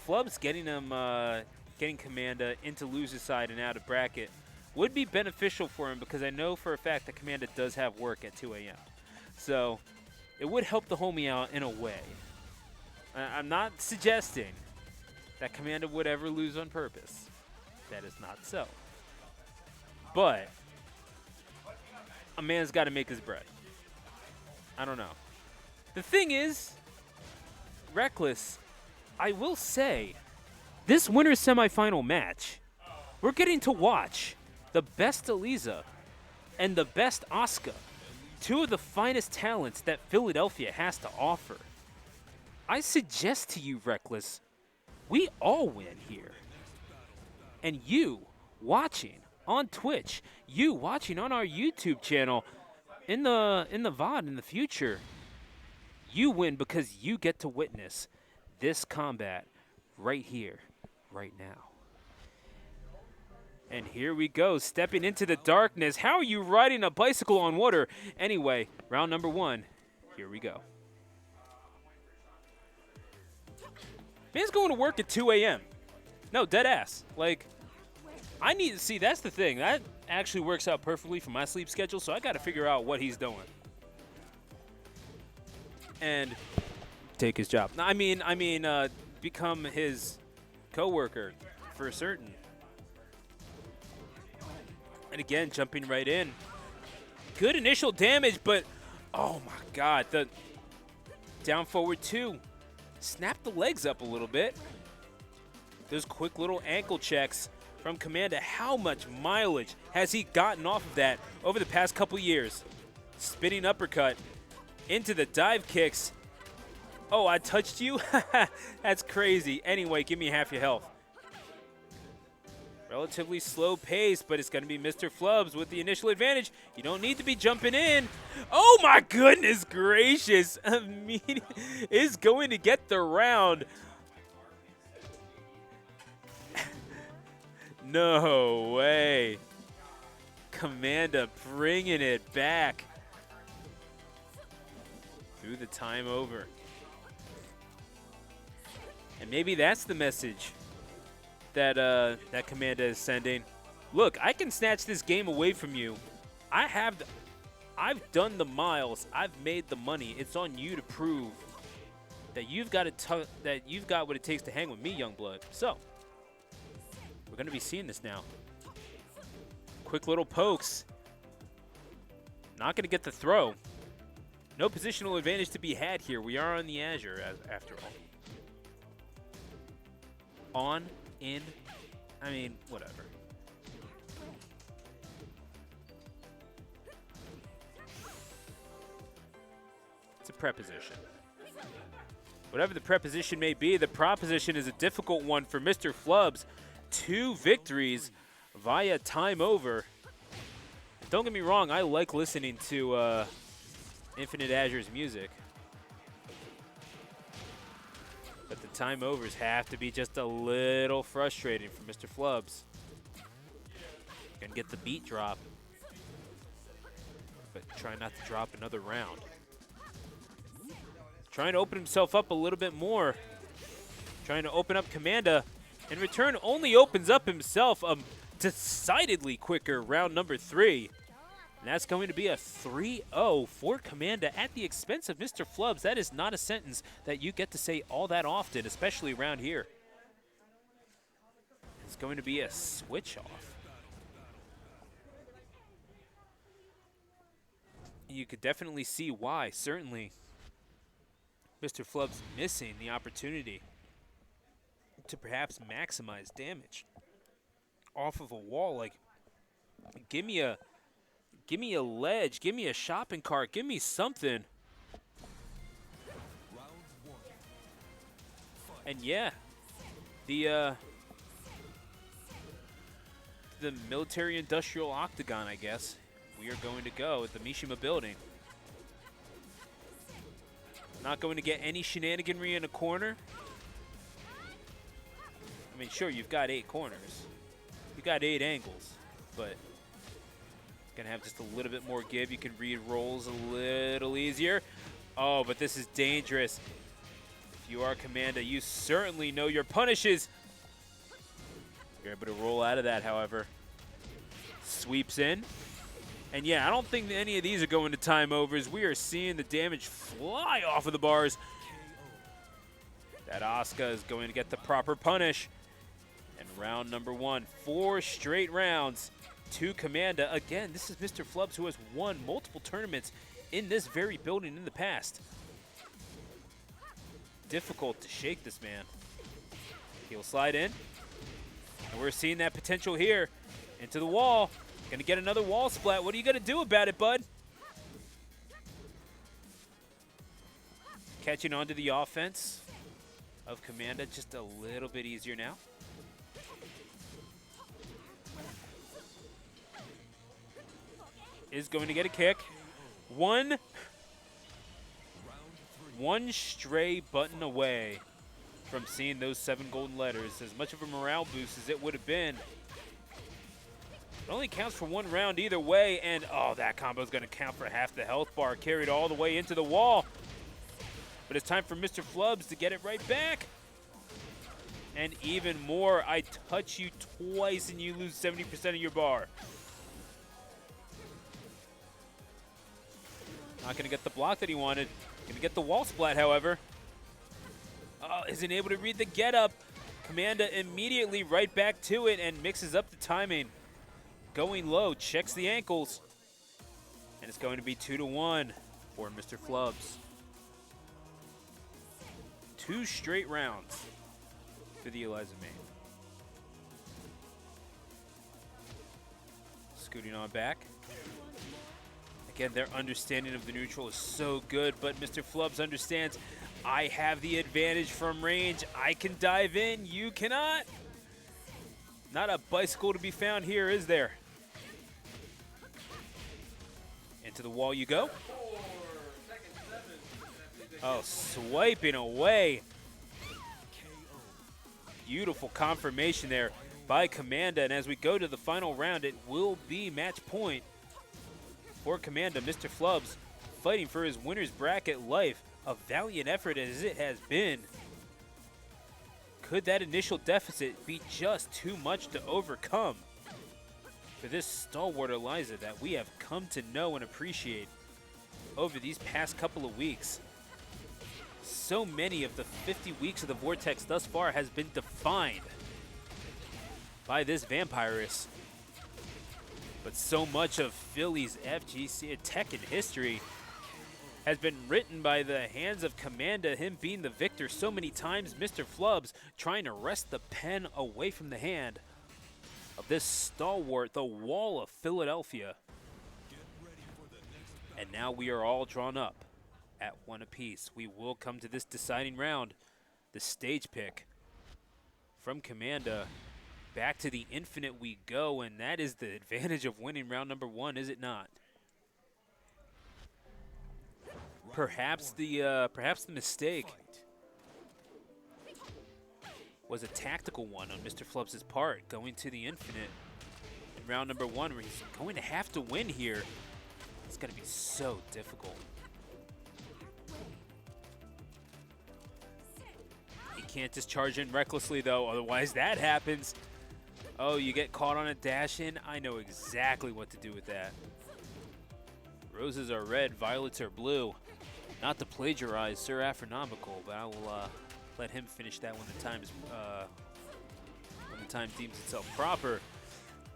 MrFlubbs getting him, getting Komanda into loser's side and out of bracket would be beneficial for him because I know for a fact that Komanda does have work at 2 a.m. So it would help the homie out in a way. I'm not suggesting that Komanda would ever lose on purpose. That is not so. But a man's got to make his bread. I don't know. The thing is, Reckless, I will say, this winner's semifinal match, we're getting to watch the best Eliza and the best Asuka, two of the finest talents that Philadelphia has to offer. I suggest to you, Reckless, we all win here. And you watching on Twitch, you watching on our YouTube channel, in the VOD in the future, you win because you get to witness this combat right here, right now. And here we go, stepping into the darkness. How are you riding a bicycle on water? Anyway, round number 1, here we go. Man's going to work at 2 a.m. No, dead ass. Like, I need to see, that's the thing. That actually works out perfectly for my sleep schedule, so I got to figure out what he's doing. And take his job. I mean, become his coworker for certain. And again, jumping right in. Good initial damage, but oh my God, the down forward 2. Snap the legs up a little bit. Those quick little ankle checks from Komanda. How much mileage has he gotten off of that over the past couple years? Spinning uppercut into the dive kicks. Oh, I touched you? That's crazy. Anyway, give me half your health. Relatively slow pace, but it's going to be MrFlubbs with the initial advantage. You don't need to be jumping in. Oh my goodness gracious. Is going to get the round. No way. Komanda bringing it back. Through the time over. And maybe that's the message that that Komanda is sending. Look, I can snatch this game away from you. I've done the miles. I've made the money. It's on you to prove that you've got what it takes to hang with me, young blood. So we're gonna be seeing this now. Quick little pokes. Not gonna get the throw. No positional advantage to be had here. We are on the Azure after all. On, in, I mean, whatever. It's a preposition. Whatever the preposition may be, the proposition is a difficult one for MrFlubbs. 2 victories via time over. Don't get me wrong, I like listening to Infinite Azure's music. But the time overs have to be just a little frustrating for MrFlubbs. Gonna get the beat drop, but try not to drop another round. Trying to open himself up a little bit more. Trying to open up Komanda. In return, only opens up himself a decidedly quicker round number 3. And that's going to be a 3-0 for Komanda at the expense of MrFlubbs. That is not a sentence that you get to say all that often, especially around here. It's going to be a switch off. You could definitely see why, certainly. MrFlubbs missing the opportunity to perhaps maximize damage off of a wall. Like, give me a ledge, give me a shopping cart, give me something. And yeah, the military industrial octagon, I guess. We are going to go at the Mishima building. Not going to get any shenaniganry in a corner. I mean, sure, you've got 8 corners. You've got 8 angles, but gonna have just a little bit more give. You can read rolls a little easier. Oh, but this is dangerous. If you are Komanda, you certainly know your punishes. You're able to roll out of that, however. Sweeps in. And yeah, I don't think that any of these are going to time overs. We are seeing the damage fly off of the bars. That Asuka is going to get the proper punish. And round number 1, 4 straight rounds to Komanda. Again, this is MrFlubbs, who has won multiple tournaments in this very building in the past. Difficult to shake this man. He'll slide in. And we're seeing that potential here. Into the wall. Gonna get another wall splat. What are you gonna do about it, bud? Catching on to the offense of Komanda just a little bit easier now. Is going to get a kick. One stray button away from seeing those 7 golden letters. As much of a morale boost as it would have been. It only counts for 1 round either way, and oh, that combo is going to count for half the health bar, carried all the way into the wall. But it's time for MrFlubbs to get it right back. And even more, I touch you twice and you lose 70% of your bar. Not going to get the block that he wanted. Going to get the wall splat, however. Oh, isn't able to read the get up. Komanda immediately right back to it and mixes up the timing. Going low, checks the ankles. And it's going to be 2-1 for MrFlubbs. 2 straight rounds for the Eliza main. Scooting on back. Again, their understanding of the neutral is so good, but MrFlubbs understands I have the advantage from range. I can dive in, you cannot. Not a bicycle to be found here, is there? Into the wall you go. Oh, swiping away. Beautiful confirmation there by Komanda. And as we go to the final round, it will be match point for Komanda. MrFlubbs fighting for his winner's bracket life. A valiant effort as it has been. Could that initial deficit be just too much to overcome for this stalwart Eliza that we have come to know and appreciate over these past couple of weeks? So many of the 50 weeks of the Vortex thus far has been defined by this Vampiress. But so much of Philly's FGC Tekken history has been written by the hands of Komanda, him being the victor so many times. MrFlubbs trying to wrest the pen away from the hand of this stalwart, the Wall of Philadelphia. And now we are all drawn up at 1 apiece. We will come to this deciding round, the stage pick from Komanda. Back to the infinite we go, and that is the advantage of winning round number 1, is it not? Perhaps the mistake was a tactical one on MrFlubbs' part, going to the infinite in round number 1, where he's going to have to win here. It's going to be so difficult. He can't just charge in recklessly, though, otherwise that happens. Oh, you get caught on a dash in? I know exactly what to do with that. Roses are red, violets are blue. Not to plagiarize Sir Afronomical, but I will let him finish that when the time deems itself proper.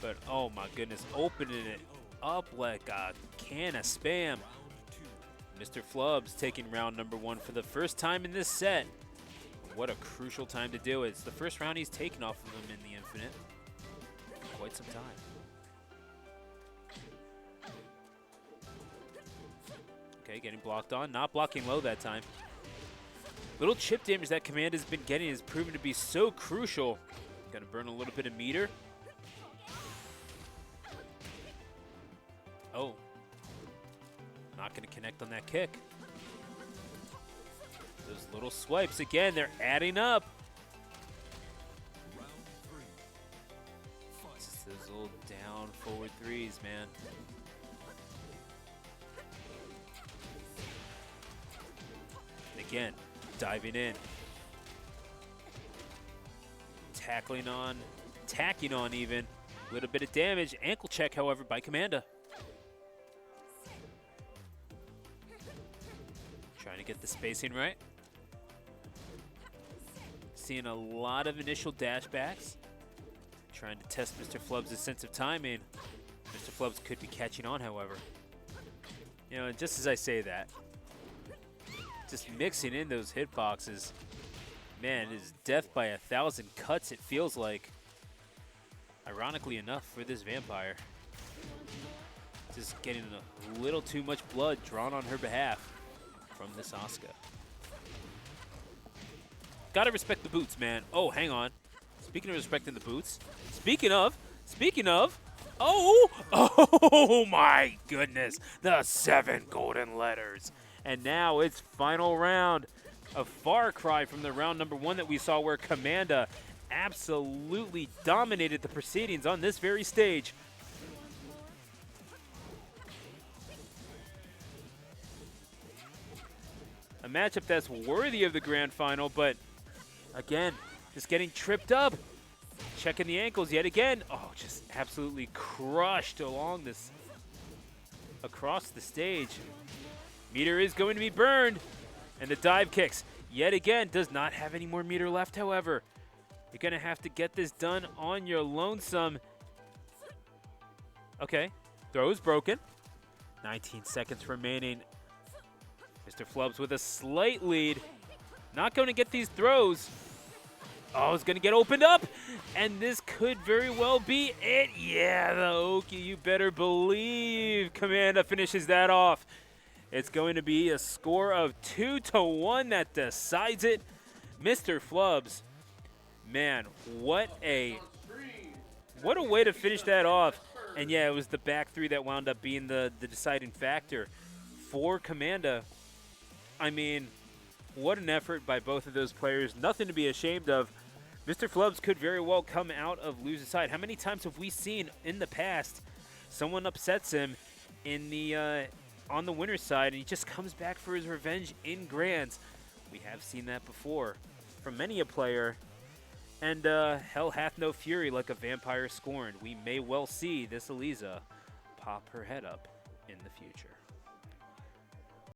But oh my goodness, opening it up like a can of Spam. MrFlubbs taking round number 1 for the first time in this set. What a crucial time to do it. It's the first round he's taken off of him in the infinite for quite some time. Okay, getting blocked on. Not blocking low that time. Little chip damage that Komanda has been getting has proven to be so crucial. Gonna burn a little bit of meter. Oh. Not gonna connect on that kick. Those little swipes, again, they're adding up. Just those little down forward threes, man. Again, diving in, tacking on even. A little bit of damage. Ankle check, however, by Komanda. Trying to get the spacing right. Seeing a lot of initial dashbacks. Trying to test MrFlubbs' sense of timing. MrFlubbs could be catching on, however. You know, and just as I say that, just mixing in those hitboxes, man, it is death by 1,000 cuts, it feels like. Ironically enough for this vampire. Just getting a little too much blood drawn on her behalf from this Asuka. Gotta respect the boots, man. Oh, hang on. Speaking of respecting the boots, speaking of, oh my goodness, the 7 golden letters. And now it's final round. A far cry from the round number 1 that we saw where Komanda absolutely dominated the proceedings on this very stage. A matchup that's worthy of the grand final, but again, just getting tripped up. Checking the ankles yet again. Oh, just absolutely crushed along this, across the stage. Meter is going to be burned. And the dive kicks, yet again, does not have any more meter left, however. You're going to have to get this done on your lonesome. Okay, throw is broken. 19 seconds remaining. MrFlubbs with a slight lead. Not going to get these throws. Oh, it's going to get opened up. And this could very well be it. Yeah, the Oki, you better believe Komanda finishes that off. It's going to be a score of 2-1 that decides it. MrFlubbs, man, what a way to finish that off. And yeah, it was the back three that wound up being the deciding factor for Komanda. I mean, what an effort by both of those players. Nothing to be ashamed of. MrFlubbs could very well come out of loser's side. How many times have we seen in the past someone upsets him in the on the winner's side and he just comes back for his revenge in grands? We have seen that before from many a player. And hell hath no fury like a vampire scorned. We may well see this Eliza pop her head up in the future.